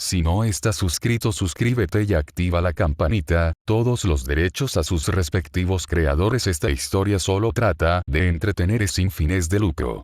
Si no estás suscrito, suscríbete y activa la campanita, todos los derechos a sus respectivos creadores. Esta historia solo trata de entretener sin fines de lucro.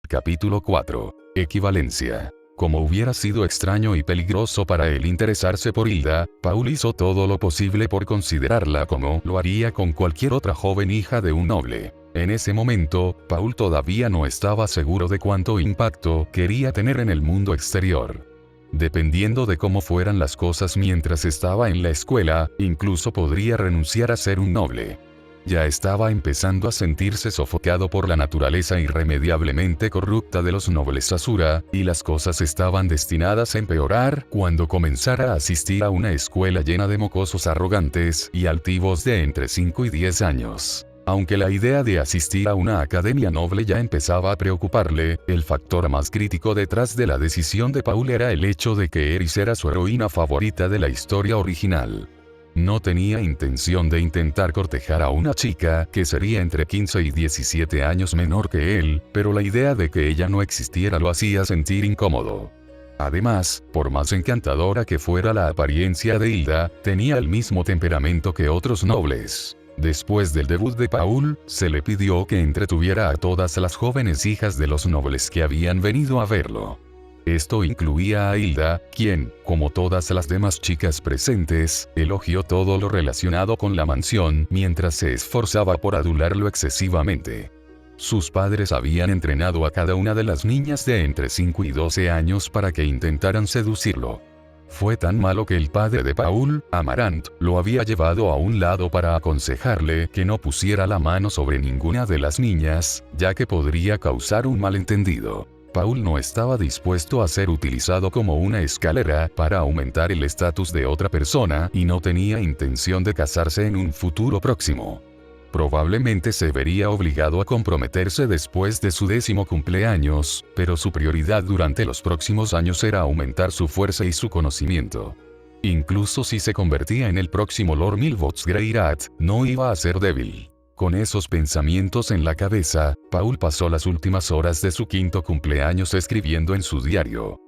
Capítulo 4. Equivalencia. Como hubiera sido extraño y peligroso para él interesarse por Hilda, Paul hizo todo lo posible por considerarla como lo haría con cualquier otra joven hija de un noble. En ese momento, Paul todavía no estaba seguro de cuánto impacto quería tener en el mundo exterior. Dependiendo de cómo fueran las cosas mientras estaba en la escuela, incluso podría renunciar a ser un noble. Ya estaba empezando a sentirse sofocado por la naturaleza irremediablemente corrupta de los nobles Asura, y las cosas estaban destinadas a empeorar cuando comenzara a asistir a una escuela llena de mocosos arrogantes y altivos de entre 5 y 10 años. Aunque la idea de asistir a una academia noble ya empezaba a preocuparle, el factor más crítico detrás de la decisión de Paul era el hecho de que Eris era su heroína favorita de la historia original. No tenía intención de intentar cortejar a una chica que sería entre 15 y 17 años menor que él, pero la idea de que ella no existiera lo hacía sentir incómodo. Además, por más encantadora que fuera la apariencia de Hilda, tenía el mismo temperamento que otros nobles. Después del debut de Paul, se le pidió que entretuviera a todas las jóvenes hijas de los nobles que habían venido a verlo. Esto incluía a Hilda, quien, como todas las demás chicas presentes, elogió todo lo relacionado con la mansión mientras se esforzaba por adularlo excesivamente. Sus padres habían entrenado a cada una de las niñas de entre 5 y 12 años para que intentaran seducirlo. Fue tan malo que el padre de Paul, Amarant, lo había llevado a un lado para aconsejarle que no pusiera la mano sobre ninguna de las niñas, ya que podría causar un malentendido. Paul no estaba dispuesto a ser utilizado como una escalera para aumentar el estatus de otra persona y no tenía intención de casarse en un futuro próximo. Probablemente se vería obligado a comprometerse después de su 10º cumpleaños, pero su prioridad durante los próximos años era aumentar su fuerza y su conocimiento. Incluso si se convertía en el próximo Lord Milvots Greyrat, no iba a ser débil. Con esos pensamientos en la cabeza, Paul pasó las últimas horas de su 5º cumpleaños escribiendo en su diario.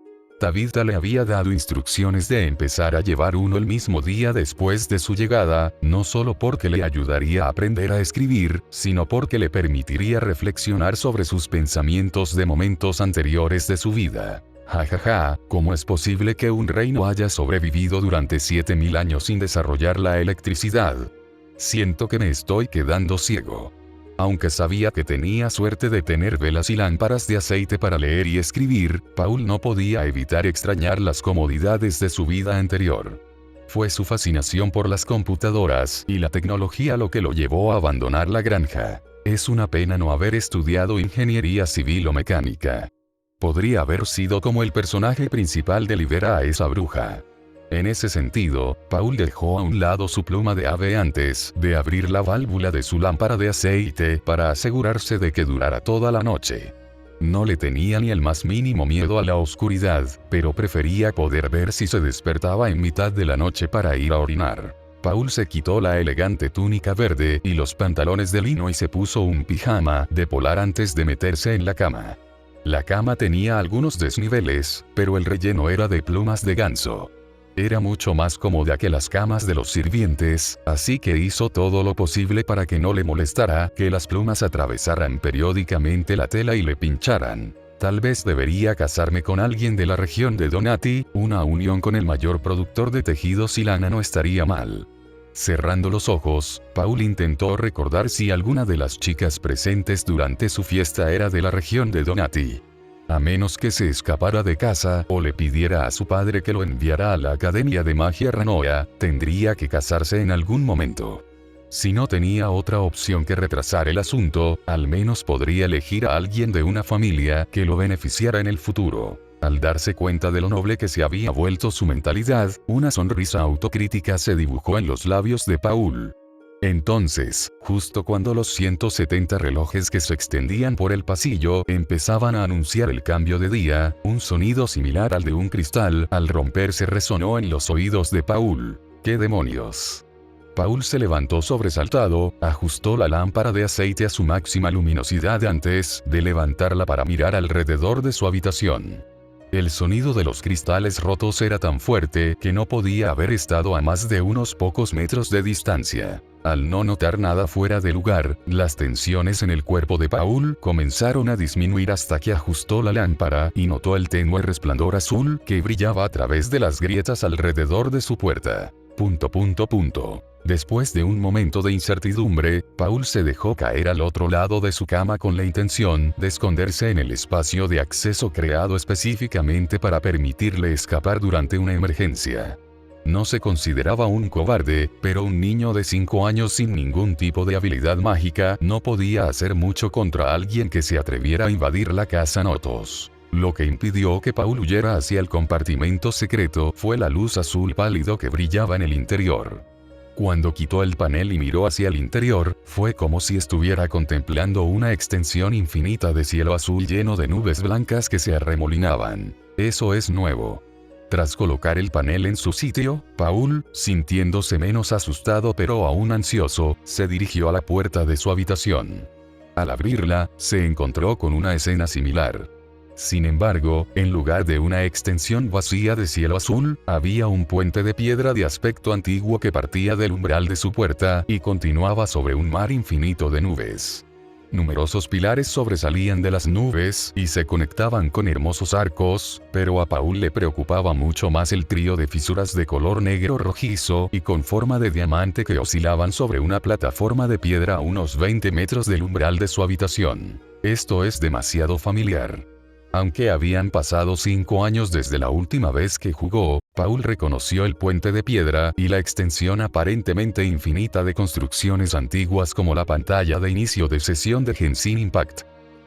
Tabitha le había dado instrucciones de empezar a llevar uno el mismo día después de su llegada, no solo porque le ayudaría a aprender a escribir, sino porque le permitiría reflexionar sobre sus pensamientos de momentos anteriores de su vida. Jajaja, ¿cómo es posible que un reino haya sobrevivido durante 7000 años sin desarrollar la electricidad? Siento que me estoy quedando ciego. Aunque sabía que tenía suerte de tener velas y lámparas de aceite para leer y escribir, Paul no podía evitar extrañar las comodidades de su vida anterior. Fue su fascinación por las computadoras y la tecnología lo que lo llevó a abandonar la granja. Es una pena no haber estudiado ingeniería civil o mecánica. Podría haber sido como el personaje principal de Libera a esa bruja. En ese sentido, Paul dejó a un lado su pluma de ave antes de abrir la válvula de su lámpara de aceite para asegurarse de que durara toda la noche. No le tenía ni el más mínimo miedo a la oscuridad, pero prefería poder ver si se despertaba en mitad de la noche para ir a orinar. Paul se quitó la elegante túnica verde y los pantalones de lino y se puso un pijama de polar antes de meterse en la cama. La cama tenía algunos desniveles, pero el relleno era de plumas de ganso. Era mucho más cómoda que las camas de los sirvientes, así que hizo todo lo posible para que no le molestara que las plumas atravesaran periódicamente la tela y le pincharan. Tal vez debería casarme con alguien de la región de Donati, una unión con el mayor productor de tejidos y lana no estaría mal. Cerrando los ojos, Paul intentó recordar si alguna de las chicas presentes durante su fiesta era de la región de Donati. A menos que se escapara de casa o le pidiera a su padre que lo enviara a la Academia de Magia Ranoa, tendría que casarse en algún momento. Si no tenía otra opción que retrasar el asunto, al menos podría elegir a alguien de una familia que lo beneficiara en el futuro. Al darse cuenta de lo noble que se había vuelto su mentalidad, una sonrisa autocrítica se dibujó en los labios de Paul. Entonces, justo cuando los 170 relojes que se extendían por el pasillo empezaban a anunciar el cambio de día, un sonido similar al de un cristal al romperse resonó en los oídos de Paul. ¿Qué demonios? Paul se levantó sobresaltado, ajustó la lámpara de aceite a su máxima luminosidad antes de levantarla para mirar alrededor de su habitación. El sonido de los cristales rotos era tan fuerte que no podía haber estado a más de unos pocos metros de distancia. Al no notar nada fuera de lugar, las tensiones en el cuerpo de Paul comenzaron a disminuir hasta que ajustó la lámpara y notó el tenue resplandor azul que brillaba a través de las grietas alrededor de su puerta. Después de un momento de incertidumbre, Paul se dejó caer al otro lado de su cama con la intención de esconderse en el espacio de acceso creado específicamente para permitirle escapar durante una emergencia. No se consideraba un cobarde, pero un niño de 5 años sin ningún tipo de habilidad mágica no podía hacer mucho contra alguien que se atreviera a invadir la casa Notos. Lo que impidió que Paul huyera hacia el compartimento secreto fue la luz azul pálido que brillaba en el interior. Cuando quitó el panel y miró hacia el interior, fue como si estuviera contemplando una extensión infinita de cielo azul lleno de nubes blancas que se arremolinaban. Eso es nuevo. Tras colocar el panel en su sitio, Paul, sintiéndose menos asustado pero aún ansioso, se dirigió a la puerta de su habitación. Al abrirla, se encontró con una escena similar. Sin embargo, en lugar de una extensión vacía de cielo azul, había un puente de piedra de aspecto antiguo que partía del umbral de su puerta y continuaba sobre un mar infinito de nubes. Numerosos pilares sobresalían de las nubes y se conectaban con hermosos arcos, pero a Paul le preocupaba mucho más el trío de fisuras de color negro rojizo y con forma de diamante que oscilaban sobre una plataforma de piedra a unos 20 metros del umbral de su habitación. Esto es demasiado familiar. Aunque habían pasado 5 años desde la última vez que jugó, Paul reconoció el puente de piedra y la extensión aparentemente infinita de construcciones antiguas como la pantalla de inicio de sesión de Genshin Impact.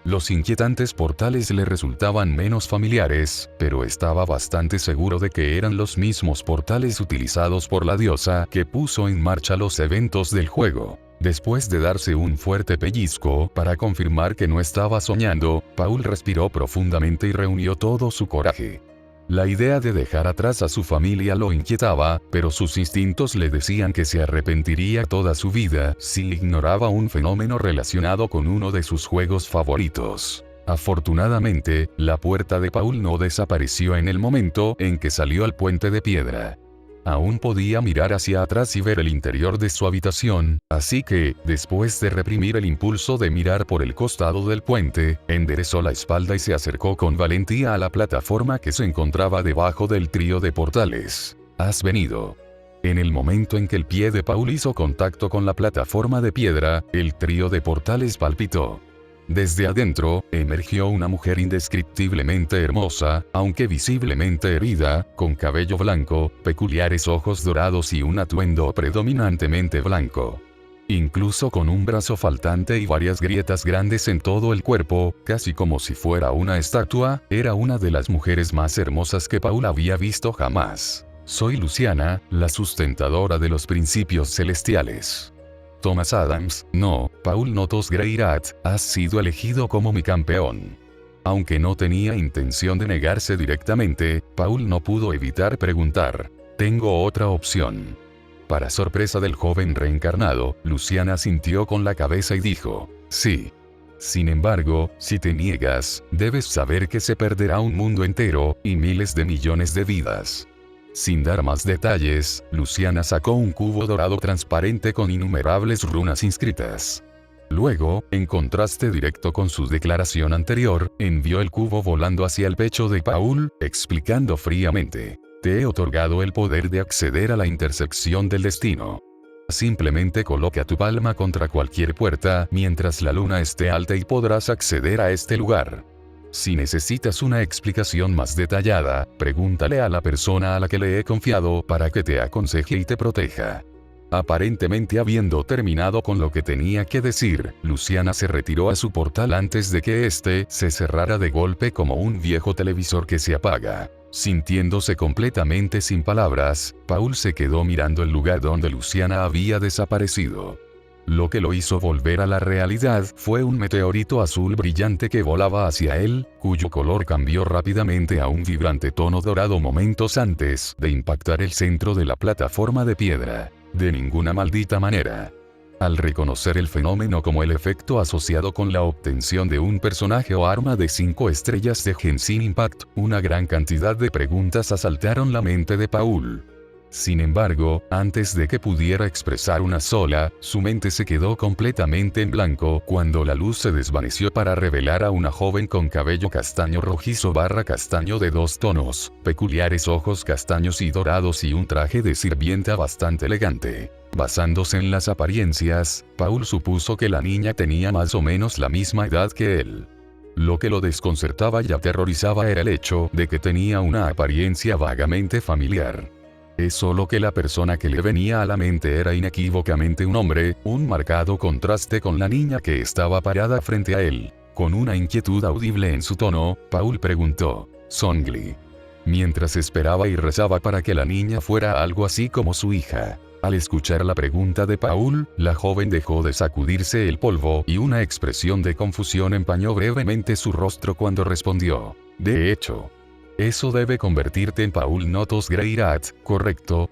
Los inquietantes portales le resultaban menos familiares, pero estaba bastante seguro de que eran los mismos portales utilizados por la diosa que puso en marcha los eventos del juego. Después de darse un fuerte pellizco para confirmar que no estaba soñando, Paul respiró profundamente y reunió todo su coraje. La idea de dejar atrás a su familia lo inquietaba, pero sus instintos le decían que se arrepentiría toda su vida si ignoraba un fenómeno relacionado con uno de sus juegos favoritos. Afortunadamente, la puerta de Paul no desapareció en el momento en que salió al puente de piedra. Aún podía mirar hacia atrás y ver el interior de su habitación, así que, después de reprimir el impulso de mirar por el costado del puente, enderezó la espalda y se acercó con valentía a la plataforma que se encontraba debajo del trío de portales. ¿Has venido? En el momento en que el pie de Paul hizo contacto con la plataforma de piedra, el trío de portales palpitó. Desde adentro, emergió una mujer indescriptiblemente hermosa, aunque visiblemente herida, con cabello blanco, peculiares ojos dorados y un atuendo predominantemente blanco. Incluso con un brazo faltante y varias grietas grandes en todo el cuerpo, casi como si fuera una estatua, era una de las mujeres más hermosas que Paul había visto jamás. Soy Luciana, la sustentadora de los principios celestiales. Thomas Adams, no, Paul Notos Greirat, has sido elegido como mi campeón. Aunque no tenía intención de negarse directamente, Paul no pudo evitar preguntar, ¿tengo otra opción? Para sorpresa del joven reencarnado, Luciana asintió con la cabeza y dijo, sí. Sin embargo, si te niegas, debes saber que se perderá un mundo entero, y miles de millones de vidas. Sin dar más detalles, Luciana sacó un cubo dorado transparente con innumerables runas inscritas. Luego, en contraste directo con su declaración anterior, envió el cubo volando hacia el pecho de Paul, explicando fríamente, te he otorgado el poder de acceder a la intersección del destino. Simplemente coloca tu palma contra cualquier puerta mientras la luna esté alta y podrás acceder a este lugar. Si necesitas una explicación más detallada, pregúntale a la persona a la que le he confiado para que te aconseje y te proteja. Aparentemente habiendo terminado con lo que tenía que decir, Luciana se retiró a su portal antes de que éste se cerrara de golpe como un viejo televisor que se apaga. Sintiéndose completamente sin palabras, Paul se quedó mirando el lugar donde Luciana había desaparecido. Lo que lo hizo volver a la realidad fue un meteorito azul brillante que volaba hacia él, cuyo color cambió rápidamente a un vibrante tono dorado momentos antes de impactar el centro de la plataforma de piedra. De ninguna maldita manera. Al reconocer el fenómeno como el efecto asociado con la obtención de un personaje o arma de 5 estrellas de Genshin Impact, una gran cantidad de preguntas asaltaron la mente de Paul. Sin embargo, antes de que pudiera expresar una sola, su mente se quedó completamente en blanco cuando la luz se desvaneció para revelar a una joven con cabello castaño rojizo / castaño de 2 tonos, peculiares ojos castaños y dorados y un traje de sirvienta bastante elegante. Basándose en las apariencias, Paul supuso que la niña tenía más o menos la misma edad que él. Lo que lo desconcertaba y aterrorizaba era el hecho de que tenía una apariencia vagamente familiar. Es solo que la persona que le venía a la mente era inequívocamente un hombre, un marcado contraste con la niña que estaba parada frente a él. Con una inquietud audible en su tono, Paul preguntó, «Zhongli». Mientras esperaba y rezaba para que la niña fuera algo así como su hija. Al escuchar la pregunta de Paul, la joven dejó de sacudirse el polvo y una expresión de confusión empañó brevemente su rostro cuando respondió, «De hecho, eso debe convertirte en Paul Notos Greirat, ¿correcto? ..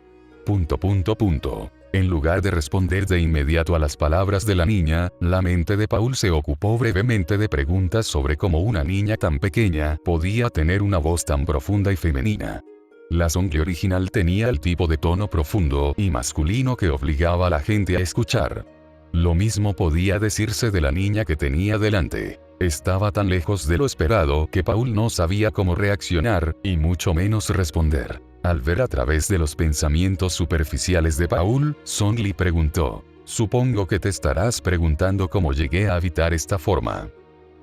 En lugar de responder de inmediato a las palabras de la niña, la mente de Paul se ocupó brevemente de preguntas sobre cómo una niña tan pequeña podía tener una voz tan profunda y femenina. La Zhongli original tenía el tipo de tono profundo y masculino que obligaba a la gente a escuchar. Lo mismo podía decirse de la niña que tenía delante. Estaba tan lejos de lo esperado que Paul no sabía cómo reaccionar, y mucho menos responder. Al ver a través de los pensamientos superficiales de Paul, Zhongli preguntó, «Supongo que te estarás preguntando cómo llegué a habitar esta forma».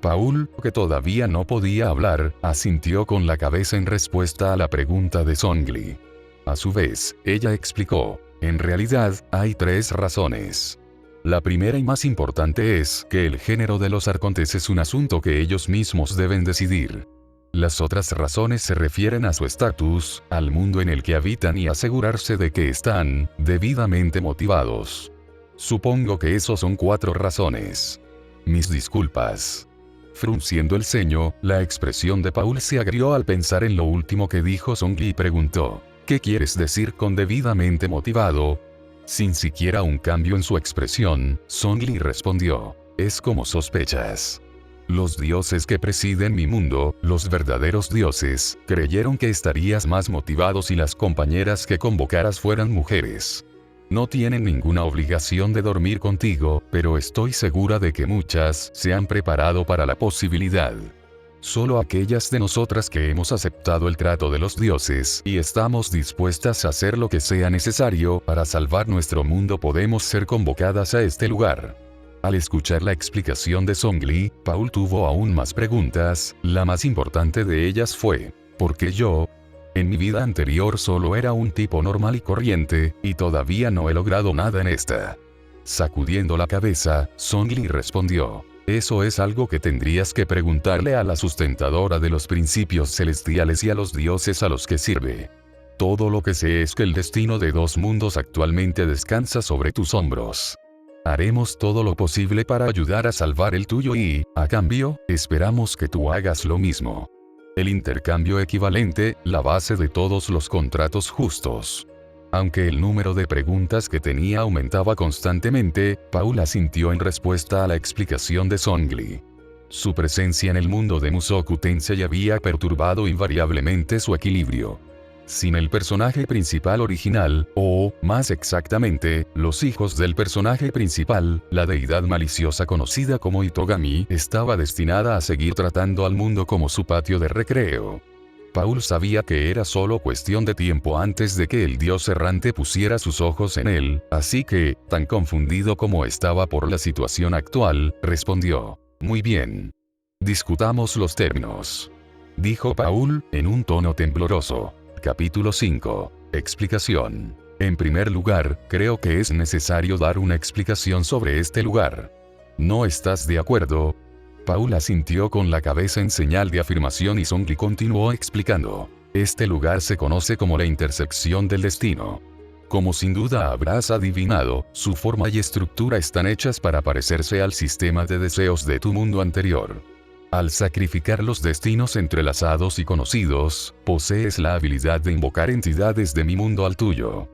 Paul, que todavía no podía hablar, asintió con la cabeza en respuesta a la pregunta de Zhongli. A su vez, ella explicó, «En realidad, hay 3 razones. La primera y más importante es que el género de los arcontes es un asunto que ellos mismos deben decidir. Las otras razones se refieren a su estatus, al mundo en el que habitan y asegurarse de que están debidamente motivados. Supongo que esos son 4 razones. Mis disculpas». Frunciendo el ceño, la expresión de Paul se agrió al pensar en lo último que dijo Zhongli y preguntó, «¿Qué quieres decir con debidamente motivado?». Sin siquiera un cambio en su expresión, Zhongli respondió, «Es como sospechas. Los dioses que presiden mi mundo, los verdaderos dioses, creyeron que estarías más motivado si las compañeras que convocaras fueran mujeres. No tienen ninguna obligación de dormir contigo, pero estoy segura de que muchas se han preparado para la posibilidad. Solo aquellas de nosotras que hemos aceptado el trato de los dioses y estamos dispuestas a hacer lo que sea necesario para salvar nuestro mundo podemos ser convocadas a este lugar». Al escuchar la explicación de Zhongli, Paul tuvo aún más preguntas. La más importante de ellas fue, ¿por qué yo? En mi vida anterior solo era un tipo normal y corriente, y todavía no he logrado nada en esta. Sacudiendo la cabeza, Zhongli respondió, «Eso es algo que tendrías que preguntarle a la sustentadora de los principios celestiales y a los dioses a los que sirve. Todo lo que sé es que el destino de 2 mundos actualmente descansa sobre tus hombros. Haremos todo lo posible para ayudar a salvar el tuyo y, a cambio, esperamos que tú hagas lo mismo. El intercambio equivalente, la base de todos los contratos justos». Aunque el número de preguntas que tenía aumentaba constantemente, Paul asintió en respuesta a la explicación de Zhongli. Su presencia en el mundo de Mushoku Tensei había perturbado invariablemente su equilibrio. Sin el personaje principal original, o, más exactamente, los hijos del personaje principal, la deidad maliciosa conocida como Itogami estaba destinada a seguir tratando al mundo como su patio de recreo. Paul sabía que era solo cuestión de tiempo antes de que el dios errante pusiera sus ojos en él, así que, tan confundido como estaba por la situación actual, respondió, «Muy bien. Discutamos los términos», dijo Paul, en un tono tembloroso. Capítulo 5. Explicación. En primer lugar, creo que es necesario dar una explicación sobre este lugar. ¿No estás de acuerdo? Paul asintió con la cabeza en señal de afirmación y Zhongli continuó explicando. Este lugar se conoce como la intersección del destino. Como sin duda habrás adivinado, su forma y estructura están hechas para parecerse al sistema de deseos de tu mundo anterior. Al sacrificar los destinos entrelazados y conocidos, posees la habilidad de invocar entidades de mi mundo al tuyo.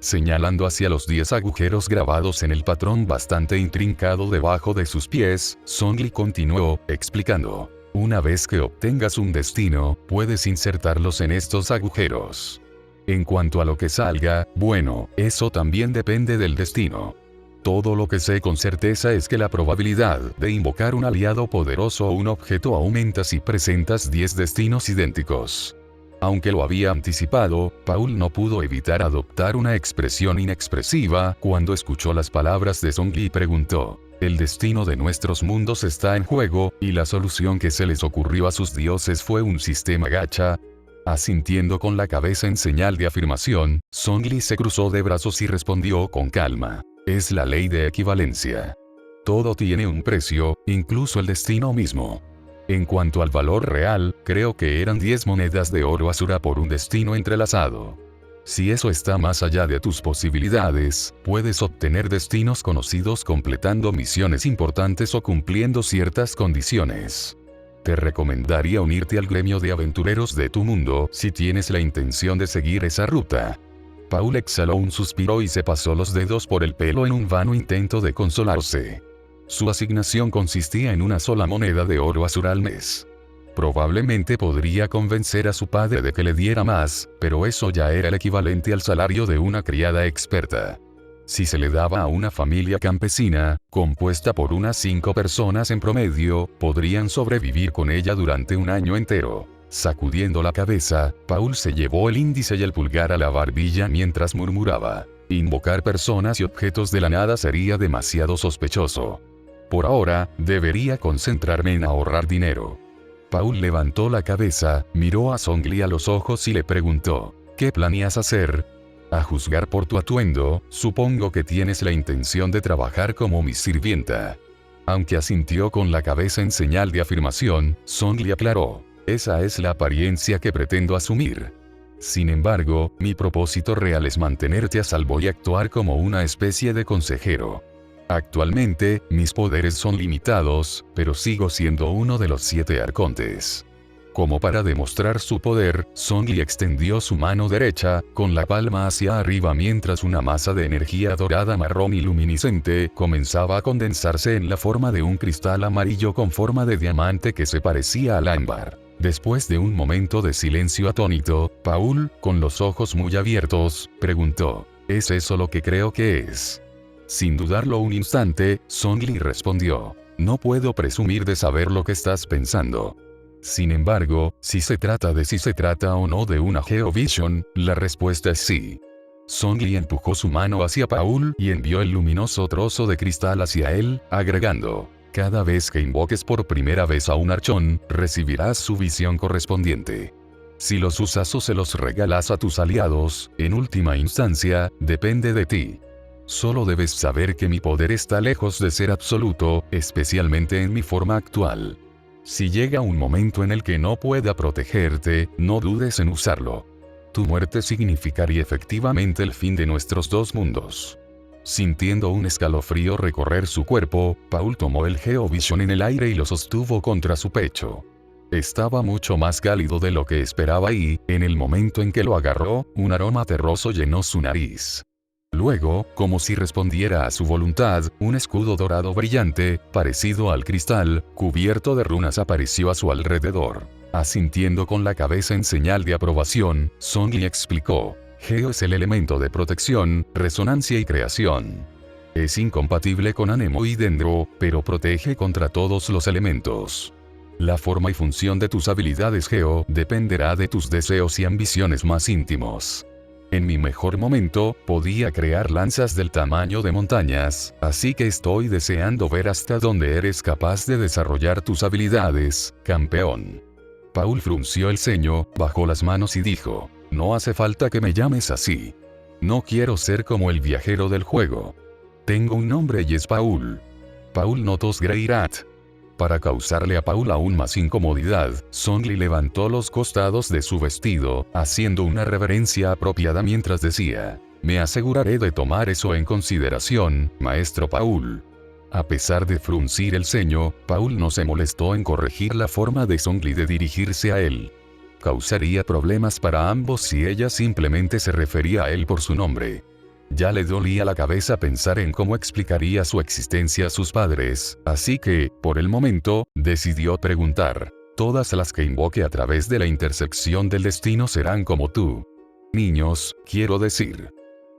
Señalando hacia los 10 agujeros grabados en el patrón bastante intrincado debajo de sus pies, Zhongli continuó, explicando. Una vez que obtengas un destino, puedes insertarlos en estos agujeros. En cuanto a lo que salga, bueno, eso también depende del destino. Todo lo que sé con certeza es que la probabilidad de invocar un aliado poderoso o un objeto aumenta si presentas 10 destinos idénticos. Aunque lo había anticipado, Paul no pudo evitar adoptar una expresión inexpresiva cuando escuchó las palabras de Zhongli y preguntó. El destino de nuestros mundos está en juego, y la solución que se les ocurrió a sus dioses fue un sistema gacha. Asintiendo con la cabeza en señal de afirmación, Zhongli se cruzó de brazos y respondió con calma. Es la ley de equivalencia. Todo tiene un precio, incluso el destino mismo. En cuanto al valor real, creo que eran 10 monedas de oro Asura por un destino entrelazado. Si eso está más allá de tus posibilidades, puedes obtener destinos conocidos completando misiones importantes o cumpliendo ciertas condiciones. Te recomendaría unirte al gremio de aventureros de tu mundo si tienes la intención de seguir esa ruta. Paul exhaló un suspiro y se pasó los dedos por el pelo en un vano intento de consolarse. Su asignación consistía en una sola moneda de oro Asura al mes. Probablemente podría convencer a su padre de que le diera más, pero eso ya era el equivalente al salario de una criada experta. Si se le daba a una familia campesina, compuesta por unas 5 personas en promedio, podrían sobrevivir con ella durante un año entero. Sacudiendo la cabeza, Paul se llevó el índice y el pulgar a la barbilla mientras murmuraba. Invocar personas y objetos de la nada sería demasiado sospechoso. Por ahora, debería concentrarme en ahorrar dinero. Paul levantó la cabeza, miró a Zhongli a los ojos y le preguntó, ¿qué planeas hacer? A juzgar por tu atuendo, supongo que tienes la intención de trabajar como mi sirvienta. Aunque asintió con la cabeza en señal de afirmación, Zhongli aclaró, esa es la apariencia que pretendo asumir. Sin embargo, mi propósito real es mantenerte a salvo y actuar como una especie de consejero. Actualmente, mis poderes son limitados, pero sigo siendo uno de los 7 arcontes. Como para demostrar su poder, Zhongli extendió su mano derecha, con la palma hacia arriba mientras una masa de energía dorada marrón y luminiscente comenzaba a condensarse en la forma de un cristal amarillo con forma de diamante que se parecía al ámbar. Después de un momento de silencio atónito, Paul, con los ojos muy abiertos, preguntó, ¿es eso lo que creo que es? Sin dudarlo un instante, Zhongli respondió, no puedo presumir de saber lo que estás pensando. Sin embargo, si se trata o no de una Geovision, la respuesta es sí. Zhongli empujó su mano hacia Paul y envió el luminoso trozo de cristal hacia él, agregando, cada vez que invoques por primera vez a un archón, recibirás su visión correspondiente. Si los usas o se los regalas a tus aliados, en última instancia, depende de ti. Solo debes saber que mi poder está lejos de ser absoluto, especialmente en mi forma actual. Si llega un momento en el que no pueda protegerte, no dudes en usarlo. Tu muerte significaría efectivamente el fin de nuestros 2 mundos. Sintiendo un escalofrío recorrer su cuerpo, Paul tomó el Geovision en el aire y lo sostuvo contra su pecho. Estaba mucho más cálido de lo que esperaba y, en el momento en que lo agarró, un aroma terroso llenó su nariz. Luego, como si respondiera a su voluntad, un escudo dorado brillante, parecido al cristal, cubierto de runas apareció a su alrededor. Asintiendo con la cabeza en señal de aprobación, Zhongli explicó, Geo es el elemento de protección, resonancia y creación. Es incompatible con Anemo y Dendro, pero protege contra todos los elementos. La forma y función de tus habilidades Geo dependerá de tus deseos y ambiciones más íntimos. En mi mejor momento, podía crear lanzas del tamaño de montañas, así que estoy deseando ver hasta dónde eres capaz de desarrollar tus habilidades, campeón. Paul frunció el ceño, bajó las manos y dijo, no hace falta que me llames así. No quiero ser como el viajero del juego. Tengo un nombre y es Paul. Paul Notos Greirat. Para causarle a Paul aún más incomodidad, Zhongli levantó los costados de su vestido, haciendo una reverencia apropiada mientras decía, me aseguraré de tomar eso en consideración, maestro Paul. A pesar de fruncir el ceño, Paul no se molestó en corregir la forma de Zhongli de dirigirse a él. Causaría problemas para ambos si ella simplemente se refería a él por su nombre. Ya le dolía la cabeza pensar en cómo explicaría su existencia a sus padres, así que, por el momento, decidió preguntar. Todas las que invoque a través de la intersección del destino serán como tú. Niños, quiero decir.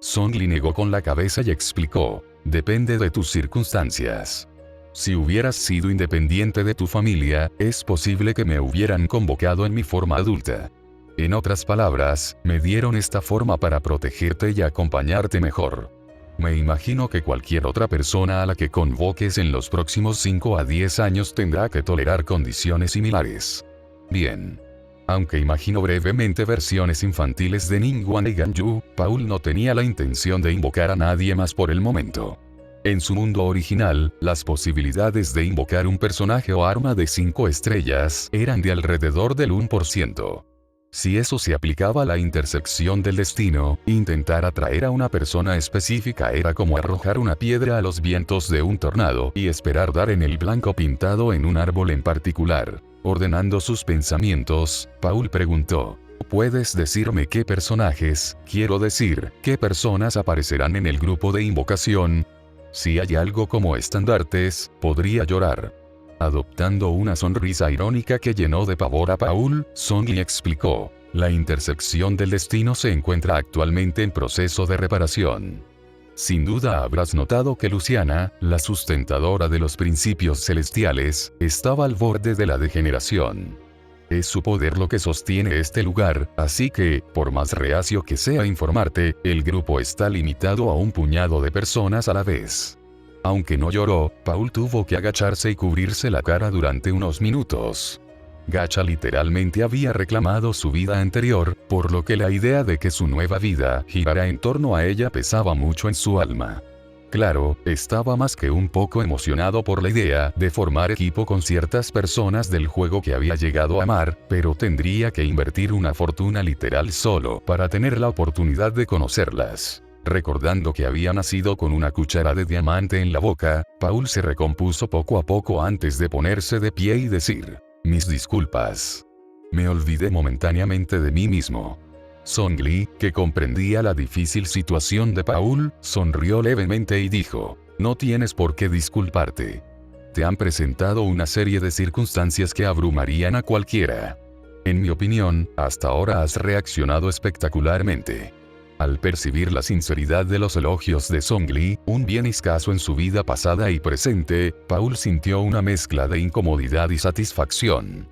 Zhongli negó con la cabeza y explicó. Depende de tus circunstancias. Si hubieras sido independiente de tu familia, es posible que me hubieran convocado en mi forma adulta. En otras palabras, me dieron esta forma para protegerte y acompañarte mejor. Me imagino que cualquier otra persona a la que convoques en los próximos 5 a 10 años tendrá que tolerar condiciones similares. Bien. Aunque imagino brevemente versiones infantiles de Ningguang y Ganyu, Paul no tenía la intención de invocar a nadie más por el momento. En su mundo original, las posibilidades de invocar un personaje o arma de 5 estrellas eran de alrededor del 1%. Si eso se aplicaba a la intersección del destino, intentar atraer a una persona específica era como arrojar una piedra a los vientos de un tornado y esperar dar en el blanco pintado en un árbol en particular. Ordenando sus pensamientos, Paul preguntó. ¿Puedes decirme qué personajes, quiero decir, qué personas aparecerán en el grupo de invocación? Si hay algo como estandartes, podría llorar. Adoptando una sonrisa irónica que llenó de pavor a Paul, Zhongli explicó. La intersección del destino se encuentra actualmente en proceso de reparación. Sin duda habrás notado que Luciana, la sustentadora de los principios celestiales, estaba al borde de la degeneración. Es su poder lo que sostiene este lugar, así que, por más reacio que sea informarte, el grupo está limitado a un puñado de personas a la vez. Aunque no lloró, Paul tuvo que agacharse y cubrirse la cara durante unos minutos. Gacha literalmente había reclamado su vida anterior, por lo que la idea de que su nueva vida girara en torno a ella pesaba mucho en su alma. Claro, estaba más que un poco emocionado por la idea de formar equipo con ciertas personas del juego que había llegado a amar, pero tendría que invertir una fortuna literal solo para tener la oportunidad de conocerlas. Recordando que había nacido con una cuchara de diamante en la boca, Paul se recompuso poco a poco antes de ponerse de pie y decir, mis disculpas. Me olvidé momentáneamente de mí mismo. Zhongli, que comprendía la difícil situación de Paul, sonrió levemente y dijo, no tienes por qué disculparte. Te han presentado una serie de circunstancias que abrumarían a cualquiera. En mi opinión, hasta ahora has reaccionado espectacularmente. Al percibir la sinceridad de los elogios de Zhongli, un bien escaso en su vida pasada y presente, Paul sintió una mezcla de incomodidad y satisfacción.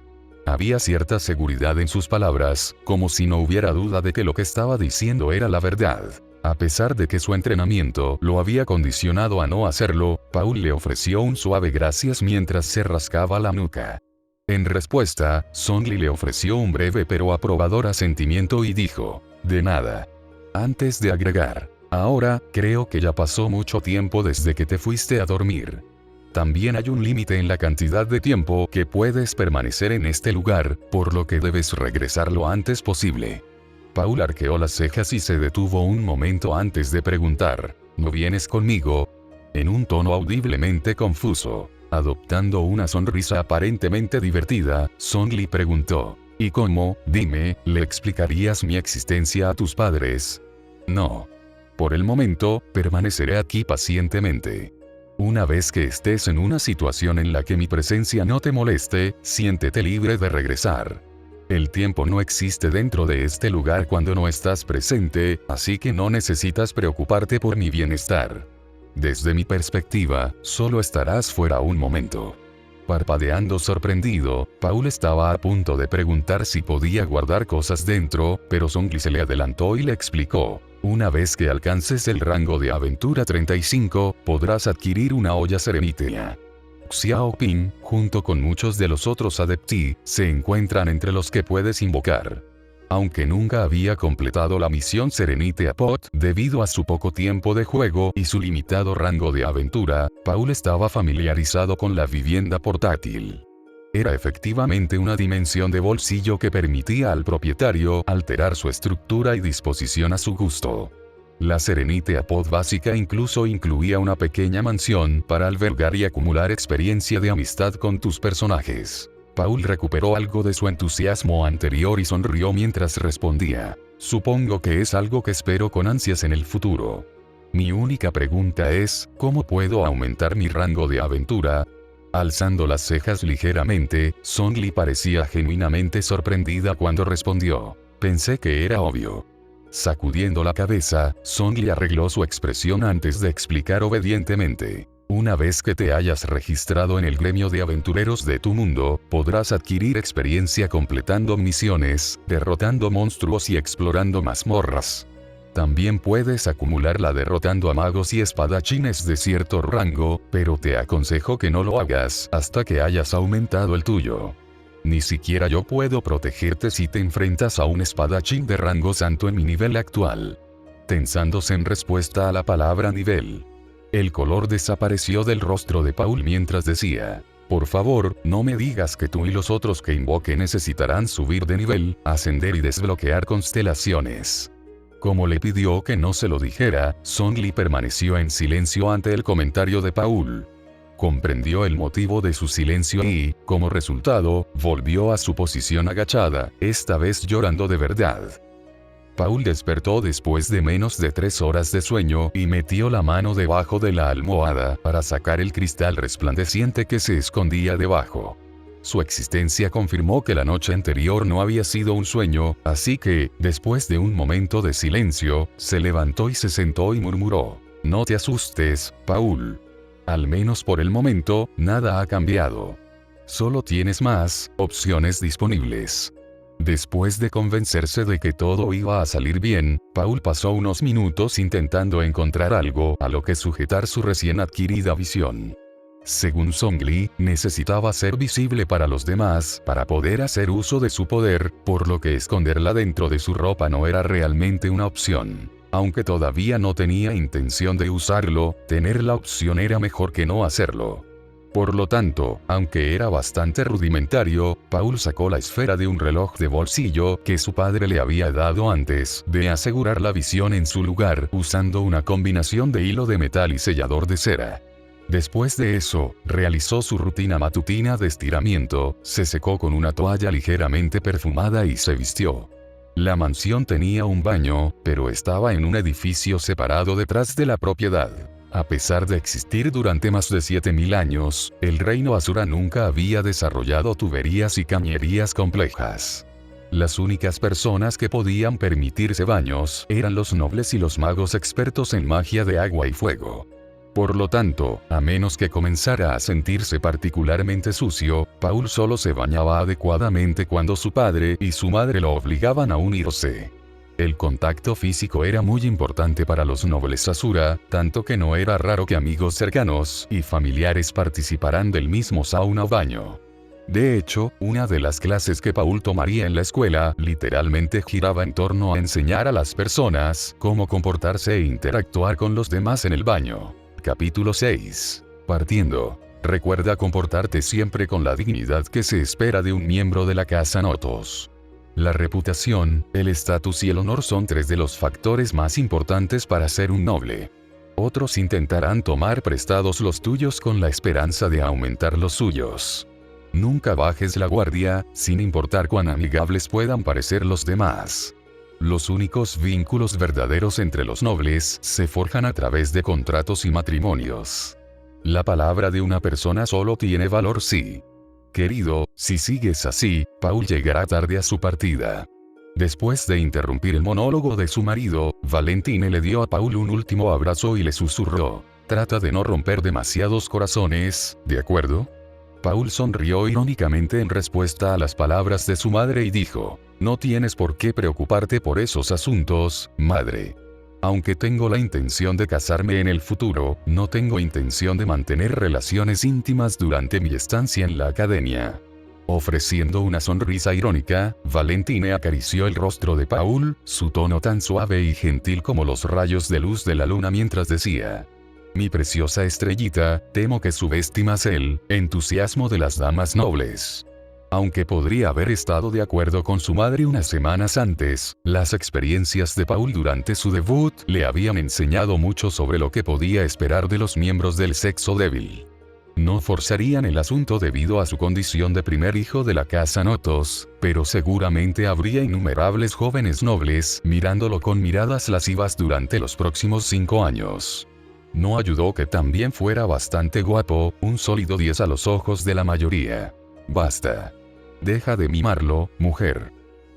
Había cierta seguridad en sus palabras, como si no hubiera duda de que lo que estaba diciendo era la verdad. A pesar de que su entrenamiento lo había condicionado a no hacerlo, Paul le ofreció un suave gracias mientras se rascaba la nuca. En respuesta, Zhongli le ofreció un breve pero aprobador asentimiento y dijo, de nada. Antes de agregar, ahora, creo que ya pasó mucho tiempo desde que te fuiste a dormir. También hay un límite en la cantidad de tiempo que puedes permanecer en este lugar, por lo que debes regresar lo antes posible. Paul arqueó las cejas y se detuvo un momento antes de preguntar, ¿no vienes conmigo? En un tono audiblemente confuso, adoptando una sonrisa aparentemente divertida, Zhongli preguntó, ¿y cómo, dime, le explicarías mi existencia a tus padres? No. Por el momento, permaneceré aquí pacientemente. Una vez que estés en una situación en la que mi presencia no te moleste, siéntete libre de regresar. El tiempo no existe dentro de este lugar cuando no estás presente, así que no necesitas preocuparte por mi bienestar. Desde mi perspectiva, solo estarás fuera un momento. Parpadeando sorprendido, Paul estaba a punto de preguntar si podía guardar cosas dentro, pero Zhongli se le adelantó y le explicó. Una vez que alcances el rango de aventura 35, podrás adquirir una olla serenítea. Xiaoping, junto con muchos de los otros adepti, se encuentran entre los que puedes invocar. Aunque nunca había completado la misión Serenite Pot debido a su poco tiempo de juego y su limitado rango de aventura, Paul estaba familiarizado con la vivienda portátil. Era efectivamente una dimensión de bolsillo que permitía al propietario alterar su estructura y disposición a su gusto. La Serenite Pod básica incluso incluía una pequeña mansión para albergar y acumular experiencia de amistad con tus personajes. Paul recuperó algo de su entusiasmo anterior y sonrió mientras respondía. Supongo que es algo que espero con ansias en el futuro. Mi única pregunta es, ¿cómo puedo aumentar mi rango de aventura? Alzando las cejas ligeramente, Zhongli parecía genuinamente sorprendida cuando respondió. Pensé que era obvio. Sacudiendo la cabeza, Zhongli arregló su expresión antes de explicar obedientemente. Una vez que te hayas registrado en el gremio de aventureros de tu mundo, podrás adquirir experiencia completando misiones, derrotando monstruos y explorando mazmorras. También puedes acumularla derrotando a magos y espadachines de cierto rango, pero te aconsejo que no lo hagas hasta que hayas aumentado el tuyo. Ni siquiera yo puedo protegerte si te enfrentas a un espadachín de rango santo en mi nivel actual. Tensándose en respuesta a la palabra nivel. El color desapareció del rostro de Paul mientras decía: por favor, no me digas que tú y los otros que invoque necesitarán subir de nivel, ascender y desbloquear constelaciones. Como le pidió que no se lo dijera, Zhongli permaneció en silencio ante el comentario de Paul. Comprendió el motivo de su silencio y, como resultado, volvió a su posición agachada, esta vez llorando de verdad. Paul despertó después de menos de 3 horas de sueño y metió la mano debajo de la almohada para sacar el cristal resplandeciente que se escondía debajo. Su existencia confirmó que la noche anterior no había sido un sueño, así que, después de un momento de silencio, se levantó y se sentó y murmuró: no te asustes, Paul. Al menos por el momento, nada ha cambiado. Solo tienes más opciones disponibles. Después de convencerse de que todo iba a salir bien, Paul pasó unos minutos intentando encontrar algo a lo que sujetar su recién adquirida visión. Según Zhongli, necesitaba ser visible para los demás para poder hacer uso de su poder, por lo que esconderla dentro de su ropa no era realmente una opción. Aunque todavía no tenía intención de usarlo, tener la opción era mejor que no hacerlo. Por lo tanto, aunque era bastante rudimentario, Paul sacó la esfera de un reloj de bolsillo que su padre le había dado antes de asegurar la visión en su lugar usando una combinación de hilo de metal y sellador de cera. Después de eso, realizó su rutina matutina de estiramiento, se secó con una toalla ligeramente perfumada y se vistió. La mansión tenía un baño, pero estaba en un edificio separado detrás de la propiedad. A pesar de existir durante más de 7000 años, el reino Asura nunca había desarrollado tuberías y cañerías complejas. Las únicas personas que podían permitirse baños eran los nobles y los magos expertos en magia de agua y fuego. Por lo tanto, a menos que comenzara a sentirse particularmente sucio, Paul solo se bañaba adecuadamente cuando su padre y su madre lo obligaban a unirse. El contacto físico era muy importante para los nobles Asura, tanto que no era raro que amigos cercanos y familiares participaran del mismo sauna o baño. De hecho, una de las clases que Paul tomaría en la escuela literalmente giraba en torno a enseñar a las personas cómo comportarse e interactuar con los demás en el baño. Capítulo 6. Partiendo. Recuerda comportarte siempre con la dignidad que se espera de un miembro de la casa Notos. La reputación, el estatus y el honor son 3 de los factores más importantes para ser un noble. Otros intentarán tomar prestados los tuyos con la esperanza de aumentar los suyos. Nunca bajes la guardia, sin importar cuán amigables puedan parecer los demás. Los únicos vínculos verdaderos entre los nobles se forjan a través de contratos y matrimonios. La palabra de una persona solo tiene valor si. Querido, si sigues así, Paul llegará tarde a su partida. Después de interrumpir el monólogo de su marido, Valentine le dio a Paul un último abrazo y le susurró: trata de no romper demasiados corazones, ¿de acuerdo? Paul sonrió irónicamente en respuesta a las palabras de su madre y dijo: no tienes por qué preocuparte por esos asuntos, madre. Aunque tengo la intención de casarme en el futuro, no tengo intención de mantener relaciones íntimas durante mi estancia en la academia. Ofreciendo una sonrisa irónica, Valentine acarició el rostro de Paul, su tono tan suave y gentil como los rayos de luz de la luna mientras decía: mi preciosa estrellita, temo que subestimas el entusiasmo de las damas nobles. Aunque podría haber estado de acuerdo con su madre unas semanas antes, las experiencias de Paul durante su debut le habían enseñado mucho sobre lo que podía esperar de los miembros del sexo débil. No forzarían el asunto debido a su condición de primer hijo de la casa Notos, pero seguramente habría innumerables jóvenes nobles mirándolo con miradas lascivas durante los próximos 5 años. No ayudó que también fuera bastante guapo, un sólido 10 a los ojos de la mayoría. Basta. Deja de mimarlo, mujer.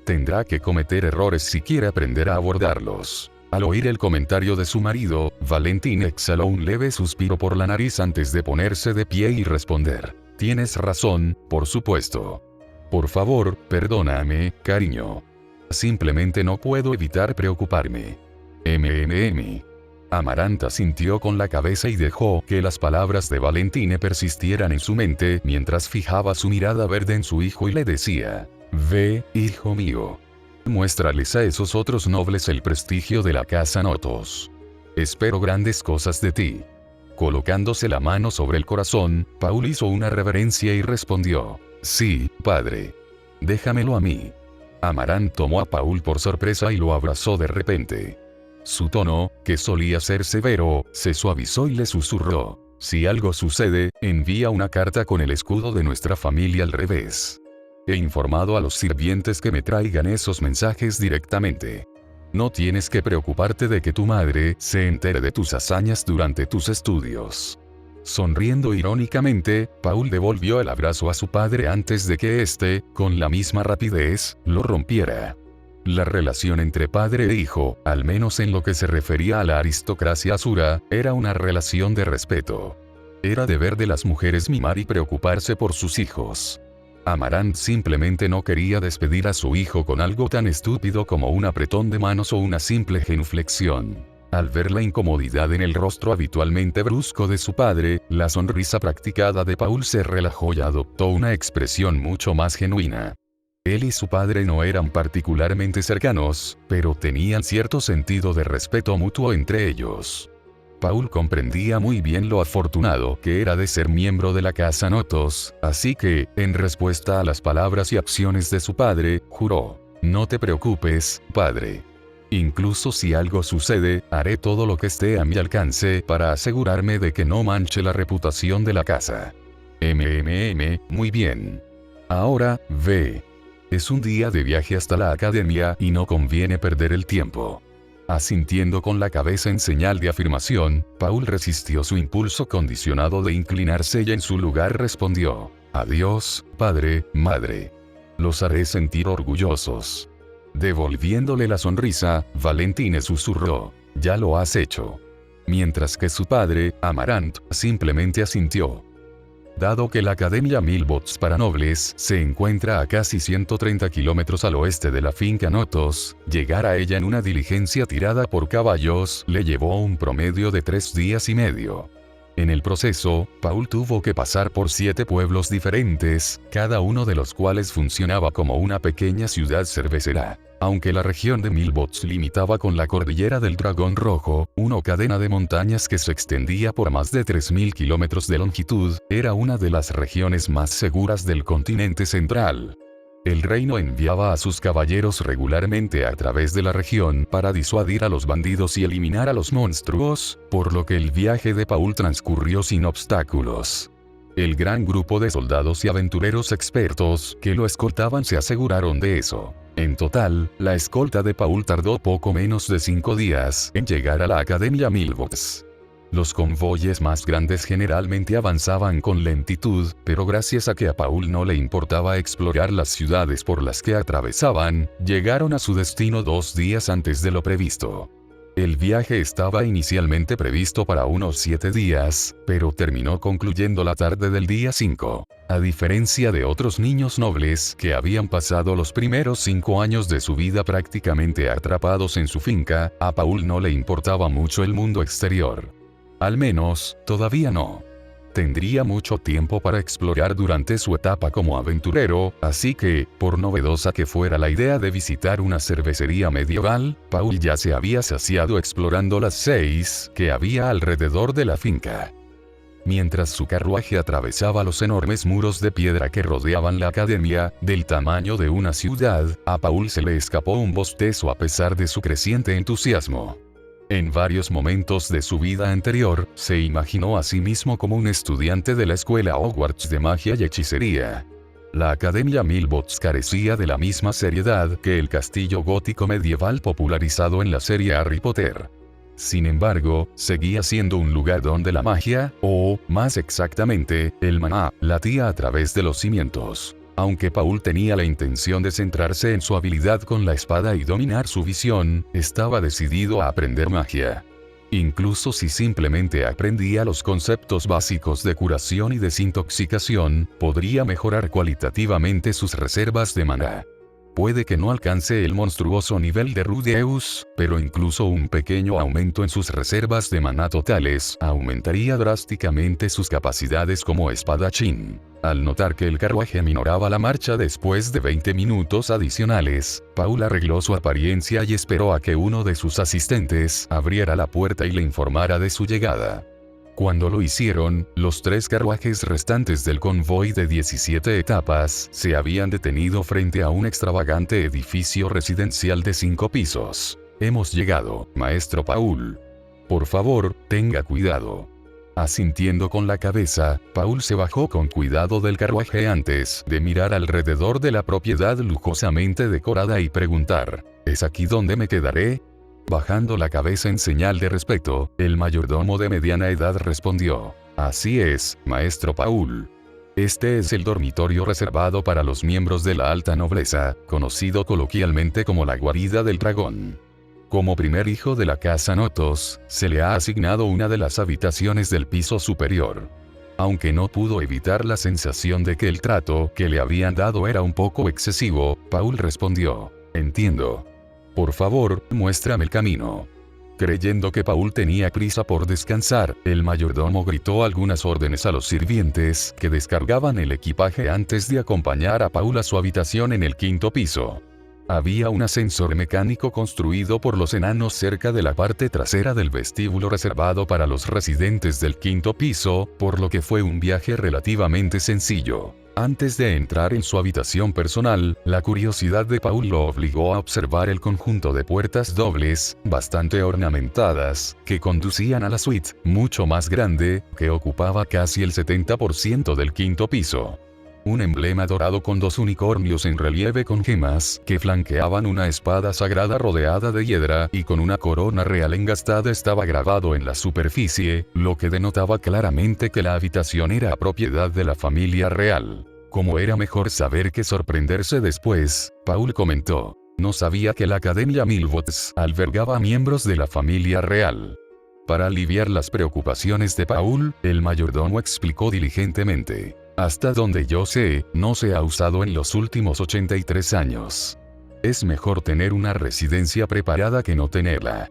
Tendrá que cometer errores si quiere aprender a abordarlos. Al oír el comentario de su marido, Valentín exhaló un leve suspiro por la nariz antes de ponerse de pie y responder. Tienes razón, por supuesto. Por favor, perdóname, cariño. Simplemente no puedo evitar preocuparme. Amaranta asintió con la cabeza y dejó que las palabras de Valentín persistieran en su mente mientras fijaba su mirada verde en su hijo y le decía: Ve, hijo mío. Muéstrales a esos otros nobles el prestigio de la casa Notos. Espero grandes cosas de ti. Colocándose la mano sobre el corazón, Paul hizo una reverencia y respondió: Sí, padre. Déjamelo a mí. Amarant tomó a Paul por sorpresa y lo abrazó de repente. Su tono, que solía ser severo, se suavizó y le susurró: Si algo sucede, envía una carta con el escudo de nuestra familia al revés. He informado a los sirvientes que me traigan esos mensajes directamente. No tienes que preocuparte de que tu madre se entere de tus hazañas durante tus estudios. Sonriendo irónicamente, Paul devolvió el abrazo a su padre antes de que éste, con la misma rapidez, lo rompiera. La relación entre padre e hijo, al menos en lo que se refería a la aristocracia asura, era una relación de respeto. Era deber de las mujeres mimar y preocuparse por sus hijos. Amarant simplemente no quería despedir a su hijo con algo tan estúpido como un apretón de manos o una simple genuflexión. Al ver la incomodidad en el rostro habitualmente brusco de su padre, la sonrisa practicada de Paul se relajó y adoptó una expresión mucho más genuina. Él y su padre no eran particularmente cercanos, pero tenían cierto sentido de respeto mutuo entre ellos. Paul comprendía muy bien lo afortunado que era de ser miembro de la casa Notos, así que, en respuesta a las palabras y acciones de su padre, juró: No te preocupes, padre. Incluso si algo sucede, haré todo lo que esté a mi alcance para asegurarme de que no manche la reputación de la casa. Muy bien. Ahora, ve. Es un día de viaje hasta la academia y no conviene perder el tiempo. Asintiendo con la cabeza en señal de afirmación, Paul resistió su impulso condicionado de inclinarse y en su lugar respondió: Adiós, padre, madre. Los haré sentir orgullosos. Devolviéndole la sonrisa, Valentín susurró: Ya lo has hecho. Mientras que su padre, Amarant, simplemente asintió. Dado que la Academia Milbots para Nobles se encuentra a casi 130 kilómetros al oeste de la finca Notos, llegar a ella en una diligencia tirada por caballos le llevó un promedio de 3 días y medio. En el proceso, Paul tuvo que pasar por 7 pueblos diferentes, cada uno de los cuales funcionaba como una pequeña ciudad cervecera. Aunque la región de Milbots limitaba con la cordillera del Dragón Rojo, una cadena de montañas que se extendía por más de 3.000 kilómetros de longitud, era una de las regiones más seguras del continente central. El reino enviaba a sus caballeros regularmente a través de la región para disuadir a los bandidos y eliminar a los monstruos, por lo que el viaje de Paul transcurrió sin obstáculos. El gran grupo de soldados y aventureros expertos que lo escoltaban se aseguraron de eso. En total, la escolta de Paul tardó poco menos de 5 días en llegar a la Academia Milbots. Los convoyes más grandes generalmente avanzaban con lentitud, pero gracias a que a Paul no le importaba explorar las ciudades por las que atravesaban, llegaron a su destino 2 días antes de lo previsto. El viaje estaba inicialmente previsto para unos 7 días, pero terminó concluyendo la tarde del día 5. A diferencia de otros niños nobles que habían pasado los primeros 5 años de su vida prácticamente atrapados en su finca, a Paul no le importaba mucho el mundo exterior. Al menos, todavía no. Tendría mucho tiempo para explorar durante su etapa como aventurero, así que, por novedosa que fuera la idea de visitar una cervecería medieval, Paul ya se había saciado explorando las 6 que había alrededor de la finca. Mientras su carruaje atravesaba los enormes muros de piedra que rodeaban la academia, del tamaño de una ciudad, a Paul se le escapó un bostezo a pesar de su creciente entusiasmo. En varios momentos de su vida anterior, se imaginó a sí mismo como un estudiante de la escuela Hogwarts de magia y hechicería. La Academia Milbots carecía de la misma seriedad que el castillo gótico medieval popularizado en la serie Harry Potter. Sin embargo, seguía siendo un lugar donde la magia, o, más exactamente, el maná, latía a través de los cimientos. Aunque Paul tenía la intención de centrarse en su habilidad con la espada y dominar su visión, estaba decidido a aprender magia. Incluso si simplemente aprendía los conceptos básicos de curación y desintoxicación, podría mejorar cualitativamente sus reservas de maná. Puede que no alcance el monstruoso nivel de Rudeus, pero incluso un pequeño aumento en sus reservas de maná totales aumentaría drásticamente sus capacidades como espadachín. Al notar que el carruaje minoraba la marcha después de 20 minutos adicionales, Paul arregló su apariencia y esperó a que uno de sus asistentes abriera la puerta y le informara de su llegada. Cuando lo hicieron, los 3 carruajes restantes del convoy de 17 etapas se habían detenido frente a un extravagante edificio residencial de 5 pisos. «Hemos llegado, maestro Paul. Por favor, tenga cuidado». Asintiendo con la cabeza, Paul se bajó con cuidado del carruaje antes de mirar alrededor de la propiedad lujosamente decorada y preguntar: «¿Es aquí donde me quedaré?». Bajando la cabeza en señal de respeto, el mayordomo de mediana edad respondió: «Así es, maestro Paul. Este es el dormitorio reservado para los miembros de la alta nobleza, conocido coloquialmente como la guarida del dragón. Como primer hijo de la casa Notos, se le ha asignado una de las habitaciones del piso superior». Aunque no pudo evitar la sensación de que el trato que le habían dado era un poco excesivo, Paul respondió: «Entiendo. Por favor, muéstrame el camino». Creyendo que Paul tenía prisa por descansar, el mayordomo gritó algunas órdenes a los sirvientes que descargaban el equipaje antes de acompañar a Paul a su habitación en el 5º piso. Había un ascensor mecánico construido por los enanos cerca de la parte trasera del vestíbulo reservado para los residentes del 5º piso, por lo que fue un viaje relativamente sencillo. Antes de entrar en su habitación personal, la curiosidad de Paul lo obligó a observar el conjunto de puertas dobles, bastante ornamentadas, que conducían a la suite, mucho más grande, que ocupaba casi el 70% del 5º piso. Un emblema dorado con 2 unicornios en relieve con gemas, que flanqueaban una espada sagrada rodeada de hiedra y con una corona real engastada estaba grabado en la superficie, lo que denotaba claramente que la habitación era propiedad de la familia real. Como era mejor saber que sorprenderse después, Paul comentó: «No sabía que la Academia Milbots albergaba miembros de la familia real». Para aliviar las preocupaciones de Paul, el mayordomo explicó diligentemente: «Hasta donde yo sé, no se ha usado en los últimos 83 años. Es mejor tener una residencia preparada que no tenerla».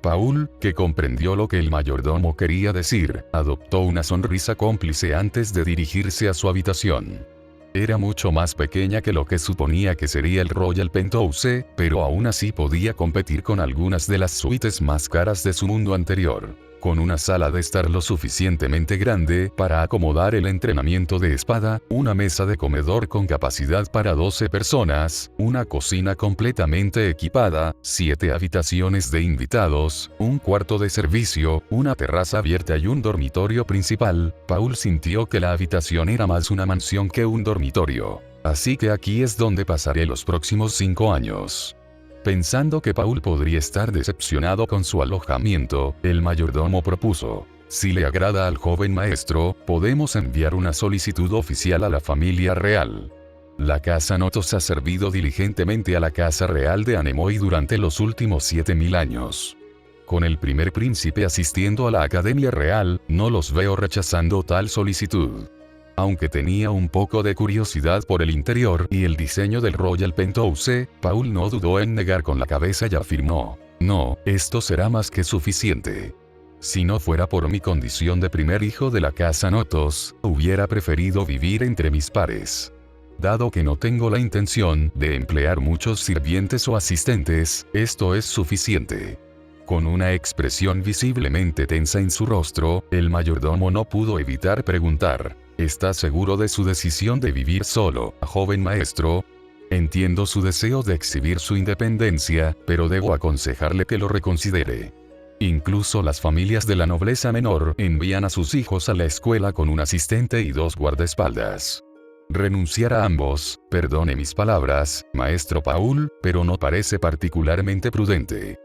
Paul, que comprendió lo que el mayordomo quería decir, adoptó una sonrisa cómplice antes de dirigirse a su habitación. Era mucho más pequeña que lo que suponía que sería el Royal Penthouse, pero aún así podía competir con algunas de las suites más caras de su mundo anterior. Con una sala de estar lo suficientemente grande para acomodar el entrenamiento de espada, una mesa de comedor con capacidad para 12 personas, una cocina completamente equipada, 7 habitaciones de invitados, un cuarto de servicio, una terraza abierta y un dormitorio principal, Paul sintió que la habitación era más una mansión que un dormitorio. «Así que aquí es donde pasaré los próximos 5 años». Pensando que Paul podría estar decepcionado con su alojamiento, el mayordomo propuso: «Si le agrada al joven maestro, podemos enviar una solicitud oficial a la familia real». La casa Notos ha servido diligentemente a la casa real de Anemoy durante los últimos 7000 años. Con el primer príncipe asistiendo a la Academia Real, no los veo rechazando tal solicitud. Aunque tenía un poco de curiosidad por el interior y el diseño del Royal Penthouse, Paul no dudó en negar con la cabeza y afirmó: «No, esto será más que suficiente. Si no fuera por mi condición de primer hijo de la casa Notos, hubiera preferido vivir entre mis pares. Dado que no tengo la intención de emplear muchos sirvientes o asistentes, esto es suficiente». Con una expresión visiblemente tensa en su rostro, el mayordomo no pudo evitar preguntar: «¿Está seguro de su decisión de vivir solo, joven maestro? Entiendo su deseo de exhibir su independencia, pero debo aconsejarle que lo reconsidere». Incluso las familias de la nobleza menor envían a sus hijos a la escuela con un asistente y 2 guardaespaldas. Renunciar a ambos, perdone mis palabras, maestro Paul, pero no parece particularmente prudente.